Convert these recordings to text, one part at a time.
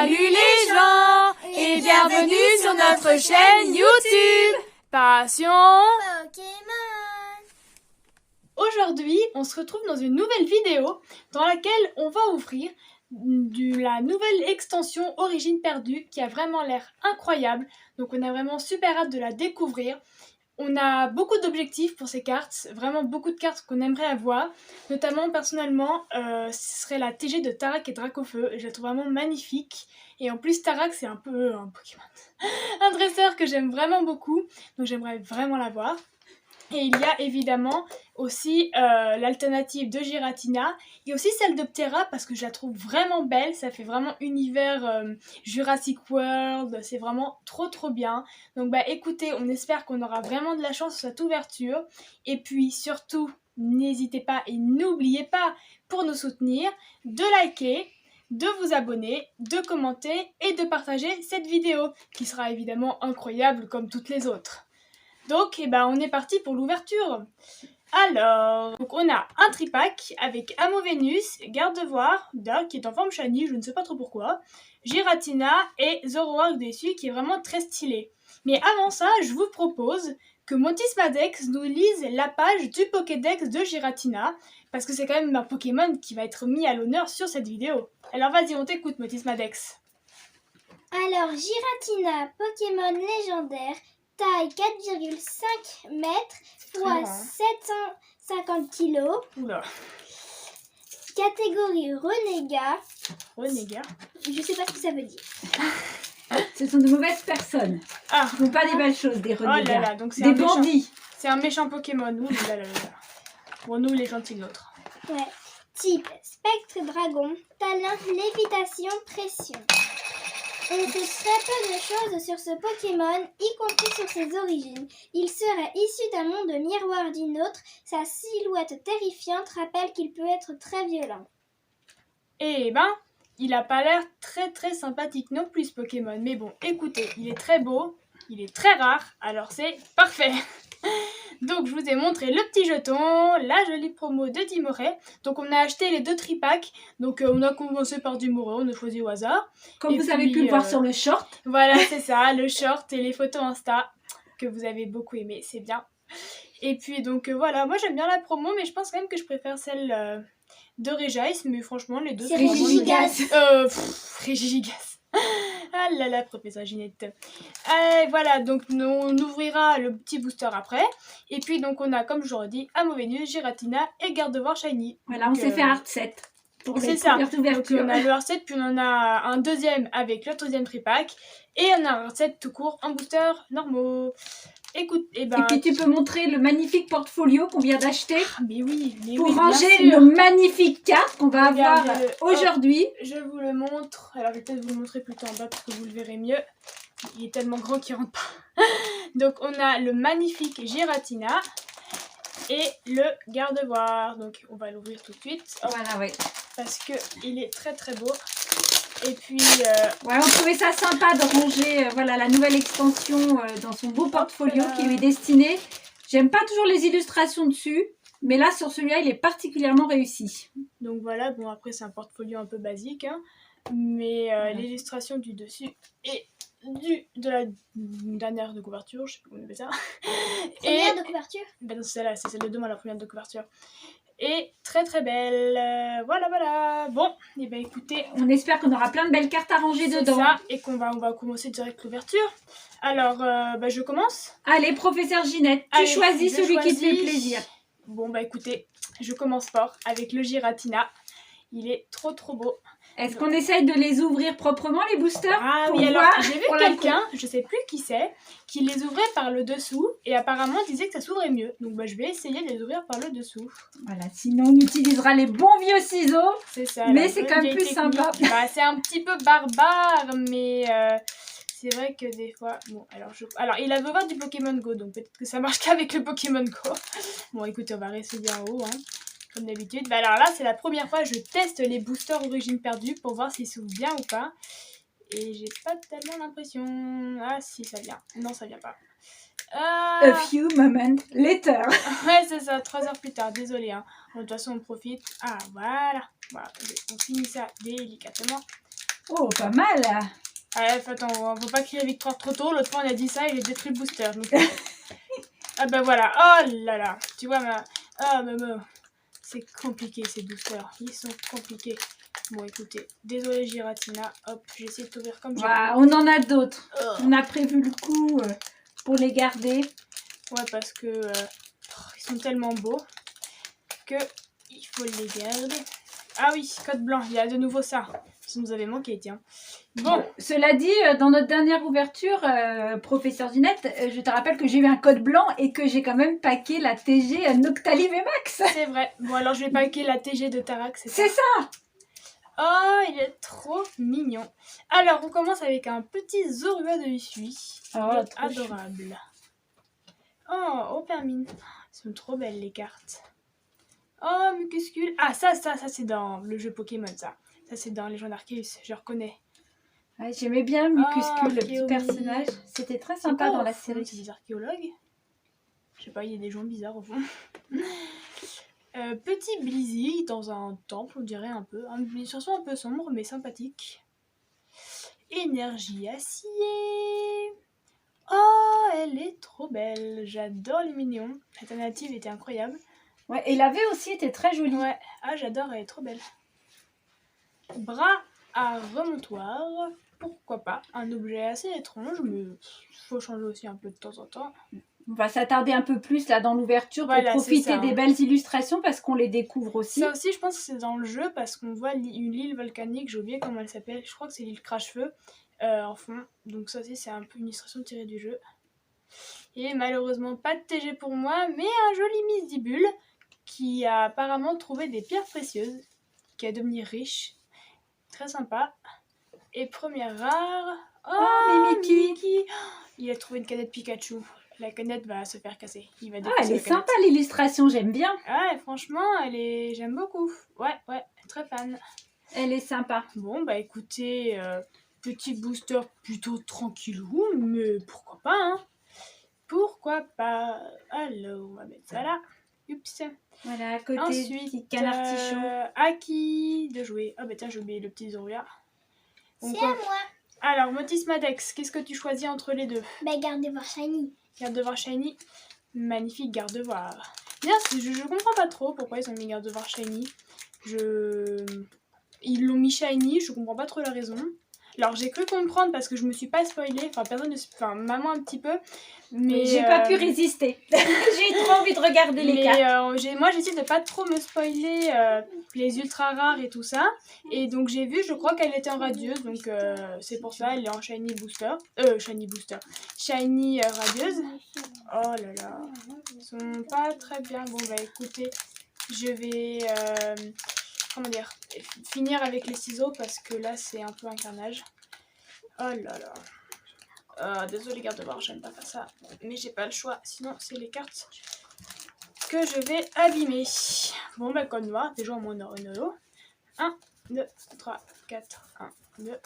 Salut les gens et bienvenue sur notre chaîne YouTube Passion Pokémon. Aujourd'hui, on se retrouve dans une nouvelle vidéo dans laquelle on va ouvrir la nouvelle extension Origine perdue qui a vraiment l'air incroyable. Donc on a vraiment super hâte de la découvrir. On a beaucoup d'objectifs pour ces cartes, vraiment beaucoup de cartes qu'on aimerait avoir. Notamment, personnellement, ce serait la TG de Tarak et Dracofeu. Je la trouve vraiment magnifique. Et en plus, Tarak, c'est un peu un Pokémon, un dresseur que j'aime vraiment beaucoup. Donc j'aimerais vraiment l'avoir. Et il y a évidemment aussi l'alternative de Giratina et aussi celle de Ptera parce que je la trouve vraiment belle, ça fait vraiment univers Jurassic World, c'est vraiment trop bien. Donc bah écoutez, on espère qu'on aura vraiment de la chance sur cette ouverture et puis surtout n'hésitez pas et n'oubliez pas pour nous soutenir de liker, de vous abonner, de commenter et de partager cette vidéo qui sera évidemment incroyable comme toutes les autres. Donc, on est parti pour l'ouverture. Alors, donc on a un tripack avec Amovenus, Gardevoir, Dark qui est en forme shiny, je ne sais pas trop pourquoi, Giratina et Zoroark déçu qui est vraiment très stylé. Mais avant ça, je vous propose que Montismadex nous lise la page du Pokédex de Giratina, parce que c'est quand même un Pokémon qui va être mis à l'honneur sur cette vidéo. Alors vas-y, on t'écoute Montismadex. Alors, Giratina, Pokémon légendaire, taille 4,5 mètres fois 750 kg. Oula. Catégorie Renégat. Renégat. Je sais pas ce que ça veut dire. Ce sont de mauvaises personnes. Ah. Ce ne sont pas des belles choses, des renégats. Oh là là, donc c'est des un méchant. bandits. C'est un méchant Pokémon. Ouh là là là. Pour nous, les gentils de l'autre. Ouais. Type Spectre Dragon, talent Lévitation Pression. On sait très peu de choses sur ce Pokémon, y compris sur ses origines. Il serait issu d'un monde miroir d'une autre. Sa silhouette terrifiante rappelle qu'il peut être très violent. Eh ben, il a pas l'air très sympathique non plus ce Pokémon. Mais bon, écoutez, il est très beau, il est très rare, alors c'est parfait. Donc je vous ai montré le petit jeton, la jolie promo de Dimoré. Donc on a acheté les deux tripacks. Donc on a commencé par Dimoré, on a choisi au hasard. Comme vous avez pu le voir sur le short. Voilà, c'est ça, le short et les photos Insta que vous avez beaucoup aimé, c'est bien. Et puis donc voilà, moi j'aime bien la promo, mais je pense quand même que je préfère celle de Régice. Mais franchement, les deux C'est sont Régigigas. Régigigas. Ah là là, professeur Ginette. Voilà, donc on ouvrira le petit booster après. Et puis donc on a, comme je l'aurais dit, Amovenus, Giratina et Gardevoir Shiny. Voilà, donc, on s'est fait un hard set. C'est ça. Donc on a le hard set, puis on en a un deuxième avec le troisième tripack. Et on a un hard set tout court, un booster normaux. Écoute, et puis tu peux montrer le magnifique portfolio qu'on vient d'acheter. Mais oui, pour ranger nos magnifiques cartes qu'on va avoir aujourd'hui. Je vous le montre. Alors je vais peut-être vous le montrer plutôt en bas pour que vous le verrez mieux. Il est tellement grand qu'il rentre pas. Donc on a le magnifique Giratina et le Gardevoir. Donc on va l'ouvrir tout de suite. Voilà, oui. Parce que il est très beau. Et puis ouais, on trouvait ça sympa de ranger voilà, la nouvelle extension dans son beau portfolio qui lui est destiné. J'aime pas toujours les illustrations dessus, mais là sur celui-là il est particulièrement réussi. Donc voilà, bon après c'est un portfolio un peu basique, hein, mais l'illustration du dessus et de la dernière de couverture, je sais pas comment on appelle ça. Première de couverture. Ben c'est celle-là, c'est celle de demain, la première de couverture. Et très belle. Voilà. Bon, et ben écoutez, on espère qu'on aura plein de belles cartes à ranger dedans. Ça, et on va commencer direct l'ouverture. Alors, je commence. Allez, professeur Ginette, tu choisis celui qui te fait plaisir. Bon, écoutez, je commence fort avec le Giratina. Il est trop beau. Est-ce qu'on essaye de les ouvrir proprement, les boosters? Ah oui, alors j'ai vu quelqu'un, je sais plus qui c'est, qui les ouvrait par le dessous et apparemment disait que ça s'ouvrait mieux. Donc je vais essayer de les ouvrir par le dessous. Voilà, sinon on utilisera les bons vieux ciseaux. C'est ça. Mais c'est quand même plus sympa. C'est un petit peu barbare, mais c'est vrai que des fois... Bon, alors il a besoin du Pokémon Go, donc peut-être que ça marche qu'avec le Pokémon Go. Bon, écoutez, on va réessayer en haut, hein. Comme d'habitude. Alors là, c'est la première fois que je teste les boosters Origine perdue pour voir s'ils s'ouvrent bien ou pas. Et j'ai pas tellement l'impression... Ah si, ça vient. Non, ça vient pas. A few moments later. Ouais, c'est ça, 3 heures plus tard. Désolée, hein. Bon, de toute façon, on profite. Ah, voilà. On finit ça délicatement. Oh, pas mal. Ouais, attends, faut pas crier victoire trop tôt. L'autre fois, on a dit ça et j'ai détruit le booster. Donc... ah bah voilà. Oh là là. Tu vois, ah, maman. C'est compliqué, ces boosters. Ils sont compliqués. Bon, écoutez. Désolée, Giratina. Hop, j'essaie de t'ouvrir comme j'ai Voilà, on en a d'autres. On a prévu le coup pour les garder. Ouais, parce que ils sont tellement beaux que il faut les garder. Ah oui, code blanc, il y a de nouveau ça. Ça nous avait manqué, tiens. Bon, Cela dit, dans notre dernière ouverture, professeur Ginette, je te rappelle que j'ai eu un code blanc et que j'ai quand même packé la TG Noctali VMAX. c'est vrai. Bon, alors je vais paquer la TG de Tarax. C'est ça. Oh, il est trop mignon. Alors, on commence avec un petit Zorua de Usui. Oh, trop adorable. Oh, Opermine. Elles sont trop belles, les cartes. Oh, Mucuscule. Ah, ça, c'est dans le jeu Pokémon, ça. Ça, c'est dans Légion Arceus, je reconnais. Ouais, j'aimais bien Mucuscule, le petit Archéomi. personnage. C'était très sympa dans la série. C'est des archéologues. Je sais pas, il y a des gens bizarres au fond. Petit Blizzy dans un temple, on dirait un peu. Une illustration un peu sombre, mais sympathique. Énergie acier. Oh, elle est trop belle. J'adore les mignons. L'alternative était incroyable. Ouais, et la V aussi était très jolie. Ouais, ah, j'adore, elle est trop belle. Bras à remontoir. Pourquoi pas? Un objet assez étrange, mais faut changer aussi un peu de temps en temps. On va s'attarder un peu plus là dans l'ouverture pour Voilà, profiter c'est ça, des belles illustrations parce qu'on les découvre aussi. Ça aussi, je pense que c'est dans le jeu parce qu'on voit une île volcanique, j'ai oublié comment elle s'appelle. Je crois que c'est l'île Crache-Feu en fond. Donc ça aussi, c'est un peu une illustration tirée du jeu. Et malheureusement, pas de TG pour moi, mais un joli Misdibule qui a apparemment trouvé des pierres précieuses, qui a devenu riche. Très sympa. Et première rare. Oh, Mimiki. Il a trouvé une canette Pikachu. La canette va se faire casser. Il va Ah, défoncer elle est la canette. sympa l'illustration, j'aime bien. Ouais, franchement, j'aime beaucoup. Ouais, très fan. Elle est sympa. Bon, bah écoutez, petit booster plutôt tranquillou, mais pourquoi pas, hein? Pourquoi pas? Alors, on va mettre ça là. Oups. Voilà, à côté, Ensuite, petit canard tichon. à qui de jouer? Ah bah tiens, j'ai oublié le petit Zorua. C'est à moi. Alors, Motis Madex, qu'est-ce que tu choisis entre les deux? Bah, Gardevoir Shiny. Gardevoir Shiny. Magnifique Gardevoir. D'ailleurs, je comprends pas trop pourquoi ils ont mis Gardevoir Shiny. Ils l'ont mis Shiny, je comprends pas trop la raison. Alors, j'ai cru comprendre parce que je me suis pas spoilée. Enfin, maman un petit peu. Mais j'ai pas pu résister. J'ai trop envie de regarder les cartes. Moi, j'essaie de pas trop me spoiler les ultra rares et tout ça. Et donc, j'ai vu, je crois qu'elle était en radieuse. Donc, c'est pour ça, elle est en Shiny Booster. Shiny radieuse. Oh là là. Ils sont pas très bien. Bon, bah écoutez, je vais... finir avec les ciseaux parce que là c'est un peu un carnage. Oh là là. Désolé Gardevoir, j'aime pas faire ça. Mais j'ai pas le choix, sinon c'est les cartes que je vais abîmer. Bon bah code noir, déjà au moins on aura une holo. 1, 2, 3, 4, 1, 2.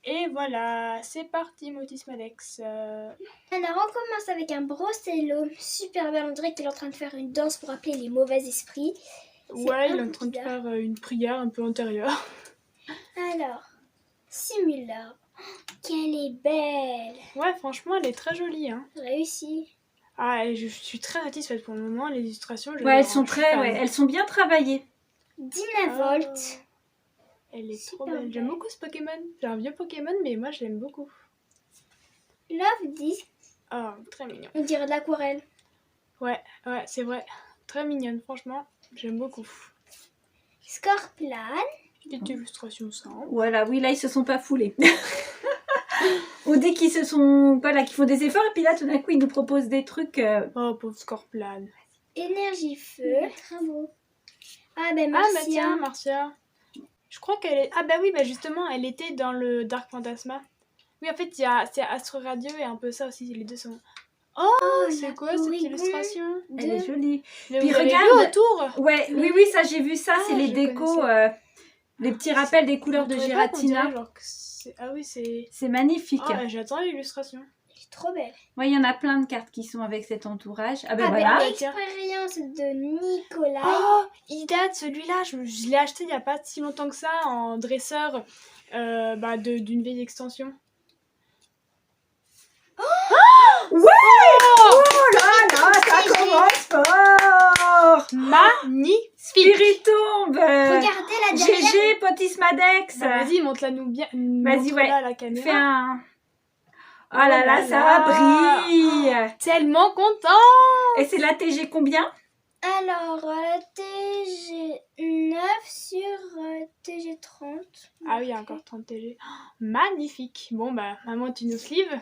Et voilà, c'est parti Motis Madex. Alors on commence avec un Brossello, super belle, on dirait qu'il est en train de faire une danse pour appeler les mauvais esprits. Ouais, il est en train de faire une prière un peu antérieure. Alors, Simula, qu'elle est belle. Ouais, franchement, elle est très jolie. Hein. Réussi. Ah, je suis très satisfaite pour le moment. Les illustrations, ouais, elles sont bien travaillées. Dynavolt. Elle est trop belle. J'aime beaucoup ce Pokémon. C'est un vieux Pokémon, mais moi, je l'aime beaucoup. Love Disc. Oh, très mignon. On dirait de l'aquarelle. Ouais, c'est vrai. Très mignonne, franchement. J'aime beaucoup. Scorplan. Petite illustration simple. Voilà, oui, là, ils se sont pas foulés. On dit qu'ils se sont... Voilà, qu'ils font des efforts, et puis là, tout d'un coup, ils nous proposent des trucs... Oh, pauvre Scorplan. Énergie feu. Très beau. Ah, ben Marcia. Ah, bah tiens, Marcia. Je crois qu'elle est... Ah, bah oui, bah justement, elle était dans le Dark Phantasma. Oui, en fait, c'est Astro Radio et un peu ça aussi, les deux sont... Oh, c'est quoi cette illustration? Elle est jolie. Mais puis vous avez regarde vu autour. Ouais, oui, ça j'ai vu ça, c'est les je décos, les petits rappels des couleurs de Giratina. Ah oui, c'est... C'est magnifique. Ah, j'attends l'illustration. C'est trop belle. Ouais, il y en a plein de cartes qui sont avec cet entourage. Ah ben Ah, voilà. ben, expérience de Nicolas. Oh, il date celui-là, je l'ai acheté il n'y a pas si longtemps que ça en dresseur d'une vieille extension. Ouais. Oh là là, ça commence fort. Magnifique. Spiritombe. Regardez la dernière. GG Potismadex. Bah, vas-y, montre-la nous bien. Vas-y, Montre-la ouais. à la caméra. Fais un... Oh Oh là là là, ça là. brille. Tellement content. Et c'est la TG combien? Alors, TG9 sur TG30. Ah oui, il y a encore 30 TG. Oh, magnifique. Bon, bah, maman, tu nous sleeves.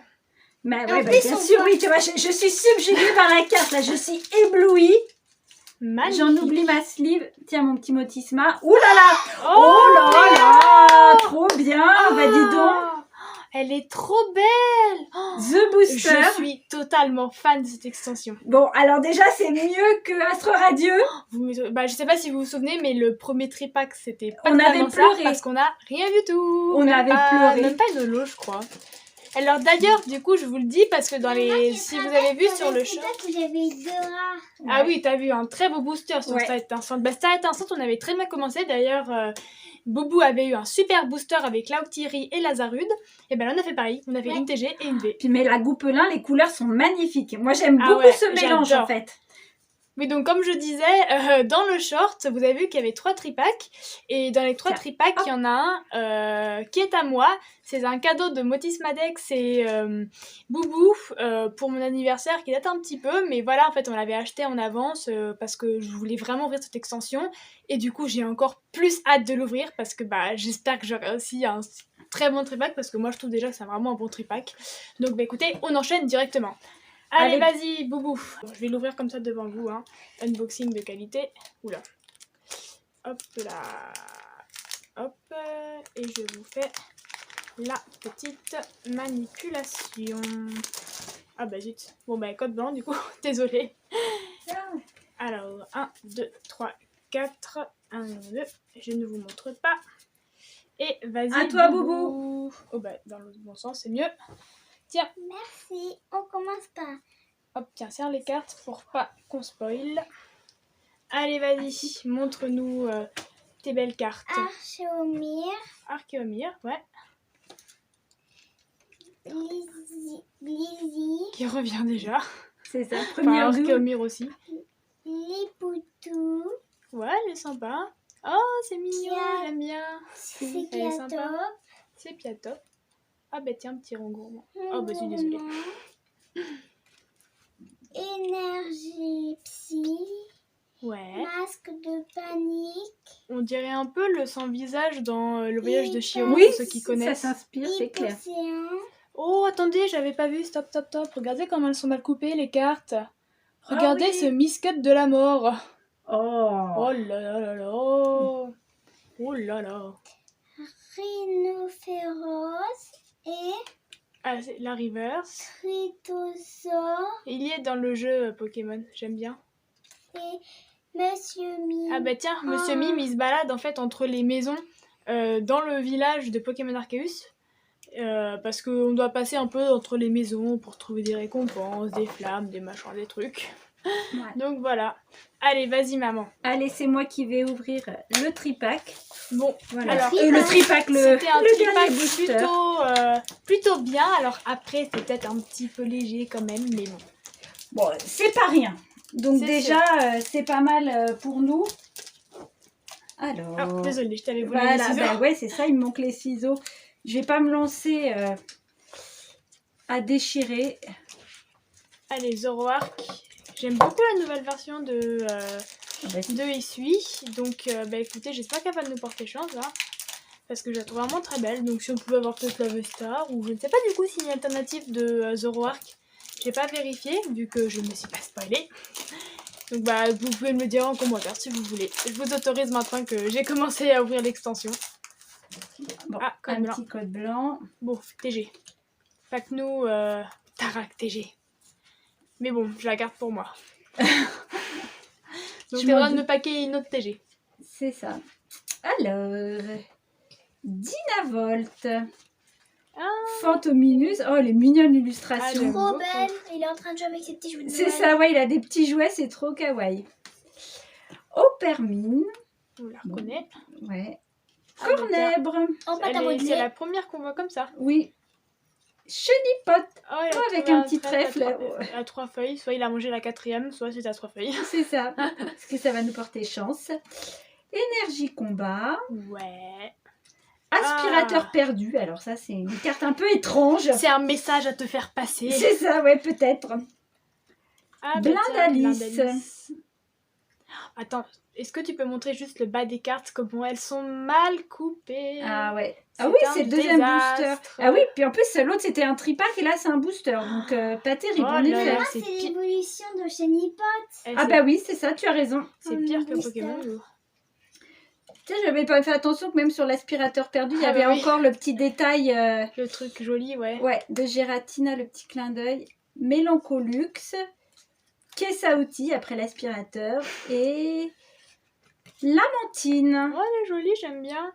Mais Et ouais, en bah, plus, bien on sûr, voit- oui, tu vois, je suis subjuguée par la carte, là, je suis éblouie. Magnifique. J'en oublie ma sleeve. Tiens, mon petit Motisma. Ouh là là. Oh, Oh là là. Trop bien. Bah dis donc. donc. Elle est trop belle. Oh, The Booster. je suis totalement fan de cette extension. Bon, alors déjà, c'est mieux que Astre Radieux. Je sais pas si vous vous souvenez, mais le premier tripack, c'était pas On avait totalement ça, pleuré. parce qu'on a rien du tout. On Même avait pas- pleuré. Même pas une holo, je crois. Alors d'ailleurs, du coup, je vous le dis parce que si vous avez vu sur le shop. Peut-être que j'avais Dora. Ah oui, t'as vu un très beau booster sur Ouais. Star Étincelle. Star Étincelle, on avait très bien commencé. D'ailleurs, Boubou avait eu un super booster avec Lautiri et Lazarude. Et ben là, on a fait pareil. On a fait une TG et une V. Puis mais la Goupelin, les couleurs sont magnifiques. Moi, j'aime Ah beaucoup ouais, ce mélange j'adore. en fait. Oui, donc comme je disais, dans le short, vous avez vu qu'il y avait 3 tripacks. Et dans les 3 Tiens. tripacks, il y en a un qui est à moi. C'est un cadeau de Motismadex et Boubou pour mon anniversaire qui date un petit peu. Mais voilà, en fait, on l'avait acheté en avance parce que je voulais vraiment ouvrir cette extension. Et du coup, j'ai encore plus hâte de l'ouvrir parce que j'espère que j'aurai aussi un très bon tripack parce que moi, je trouve déjà que c'est vraiment un bon tripack. Donc, écoutez, on enchaîne directement. Allez, vas-y, Boubou. Bon, je vais l'ouvrir comme ça devant vous. Hein. Unboxing de qualité. Oula. Hop là. Hop. Et je vous fais la petite manipulation. Ah bah zut. Bon bah code blanc du coup. Désolée. Alors, 1, 2, 3, 4. 1, 2. Je ne vous montre pas. Et vas-y. À toi, Boubou. Oh bah dans le bon sens, c'est mieux. Tiens. Merci. On commence par Hop, tiens, serre les cartes pour pas qu'on spoil. Allez, vas-y, montre-nous tes belles cartes. Archéomir, Archéomir, ouais, Blizzy, qui revient déjà. C'est ça, Enfin, première double. Archéomir aussi. Lipoutou, Ouais, elle est sympa. Oh, c'est mignon, Pia- j'aime bien. Elle est Piato, sympa. C'est Piatop. Ah bah tiens, petit rengourement. Oh bah je suis désolée. Énergie Psy, Ouais. Masque de panique, On dirait un peu le sans-visage dans le voyage de Chihiro, Oui, pour ceux qui ça connaissent. s'inspire, c'est clair. Hypocéan, Oh, attendez, j'avais pas vu. Stop, stop, stop. Regardez comment elles sont mal coupées, les cartes. Regardez oui. ce miscut de la mort. Oh. Oh là là là là. Oh là là. Rhinophéros et Ah, c'est la reverse. Tritosaure Il y est dans le jeu Pokémon. J'aime bien. et Monsieur Mime. Ah bah tiens, Monsieur Mime, il se balade en fait entre les maisons dans le village de Pokémon Arceus. Parce qu'on doit passer un peu entre les maisons pour trouver des récompenses, des flammes, des machins, des trucs. Ouais. Donc voilà. Allez, vas-y maman. Allez, c'est moi qui vais ouvrir le tripack. Bon, Voilà. alors, Le tripack, c'était un le tripack dernier booster. plutôt bien. Alors après, c'est peut-être un petit peu léger quand même, mais bon. Bon, c'est pas rien. Donc C'est déjà, c'est pas mal pour nous. Alors, Ah, désolée, je t'avais volé les voilà, ciseaux. bah ouais, c'est ça, il me manque les ciseaux. Je vais pas me lancer à déchirer. Allez, Zoroark. J'aime beaucoup la nouvelle version de Isui. Donc, écoutez, j'espère qu'elle va nous porter chance, là. Parce que je la trouve vraiment très belle. Donc, si on pouvait avoir peut-être la V-Star, ou je ne sais pas du coup s'il y a une alternative de Zoroark. J'ai pas vérifié, vu que je ne me suis pas spoilée. Donc, vous pouvez me le dire en commentaire si vous voulez. Je vous autorise maintenant que j'ai commencé à ouvrir l'extension. Bon, Ah, code un blanc. petit code blanc. Bon, TG. Pack-nous Tarak TG. Mais bon, je la garde pour moi. Donc, Je t'as le droit m'en de me packer une autre TG. C'est ça. Alors, Dynavolt. Fantominus. Oh, les mignonnes Ah, illustrations. j'aime Trop beaucoup. belle. Il est en train de jouer avec ses petits jouets de C'est Noël. ça, ouais, il a des petits jouets, c'est trop kawaii. Opermine. On la reconnaît. Ouais. Ah, bah, tiens. Cornèbre. En pâte à C'est modeler. la première qu'on voit comme ça. Oui. Chenipote. Oh, il a avec trouvé un petit trèfle. à 3 feuilles. Soit il a mangé la 4e, soit c'était à 3 feuilles. C'est ça. Parce que ça va nous porter chance. Énergie combat. Ouais. Aspirateur perdu. Alors ça, c'est une carte un peu étrange. C'est un message à te faire passer. C'est ça, ouais, peut-être. Ah, Blindalice. Attends, est-ce que tu peux montrer juste le bas des cartes, comment elles sont mal coupées? Ah ouais. C'est Ah oui, un c'est le deuxième désastre. booster. Ah oui, puis en plus, l'autre, c'était un tripack et là, c'est un booster. Donc, pas terrible, Oh en là effet. là. Ah, c'est c'est pire. l'évolution de Chenipote. Ah bah oui, c'est ça, tu as raison. C'est pire que booster. Pokémon Go. Tu sais, j'avais pas fait attention que même sur l'aspirateur perdu, il y Ah avait bah oui. encore le petit détail Le truc joli, ouais. ouais, de Gératina, le petit clin d'œil. Mélancolux, caisse à outils après l'aspirateur et Lamentine. Oh, elle est jolie, j'aime bien.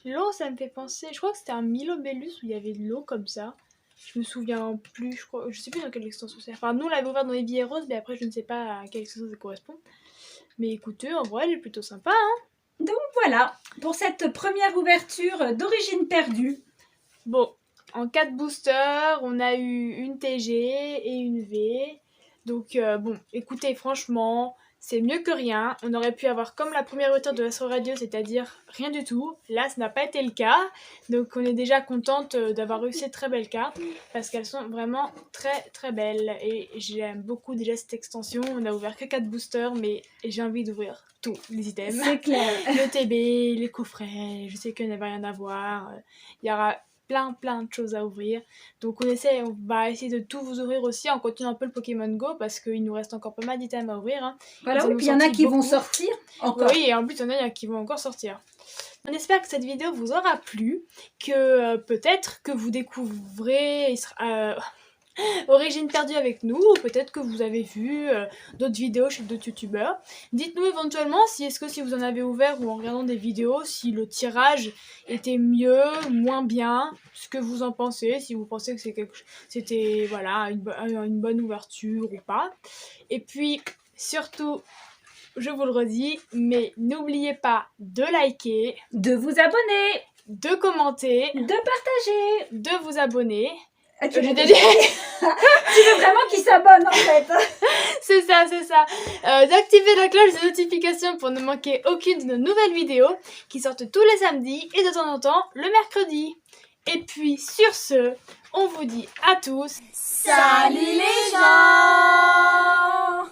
L'eau, ça me fait penser. Je crois que c'était un Milobellus où il y avait de l'eau comme ça. Je me souviens plus, je sais plus dans quelle extension c'est. Enfin, nous, on l'avait ouvert dans les billets roses, mais après, je ne sais pas à quelle extension ça correspond. Mais écoutez, en vrai, elle est plutôt sympa, hein. Donc voilà, pour cette première ouverture d'origine perdue. Bon, en 4 boosters, on a eu une TG et une V. Donc, bon, écoutez, franchement, c'est mieux que rien. On aurait pu avoir comme la première ouverture de Astro Radio, c'est-à-dire rien du tout. Là, ça n'a pas été le cas. Donc, on est déjà contente d'avoir eu ces très belles cartes parce qu'elles sont vraiment très très belles. Et j'aime beaucoup déjà cette extension. On a ouvert que 4 boosters, mais j'ai envie d'ouvrir tous les items. C'est clair. Le TB, les coffrets, je sais qu'il n'y en avait rien à voir. Il y aura plein de choses à ouvrir. Donc on va essayer de tout vous ouvrir aussi en continuant un peu le Pokémon Go parce qu'il nous reste encore pas mal d'items à ouvrir. Hein. Voilà, Ils en oui, ont puis il y en a sorti qui vont beaucoup. sortir encore. Oui, et en plus il y en a qui vont encore sortir. On espère que cette vidéo vous aura plu, que peut-être que vous découvrez Origine perdue avec nous, ou peut-être que vous avez vu d'autres vidéos chez d'autres youtubeurs. Dites-nous éventuellement si vous en avez ouvert ou en regardant des vidéos, si le tirage était mieux, moins bien, ce que vous en pensez, si vous pensez que c'était voilà, une bonne ouverture ou pas. Et puis surtout, je vous le redis, mais n'oubliez pas de liker, De vous abonner, de commenter, de partager. de vous abonner. Ah, tu J'ai veux déjà- vraiment qu'ils s'abonnent en fait. C'est ça. D'activer la cloche de notification pour ne manquer aucune de nos nouvelles vidéos qui sortent tous les samedis et de temps en temps le mercredi. Et puis sur ce, on vous dit à tous, Salut les gens!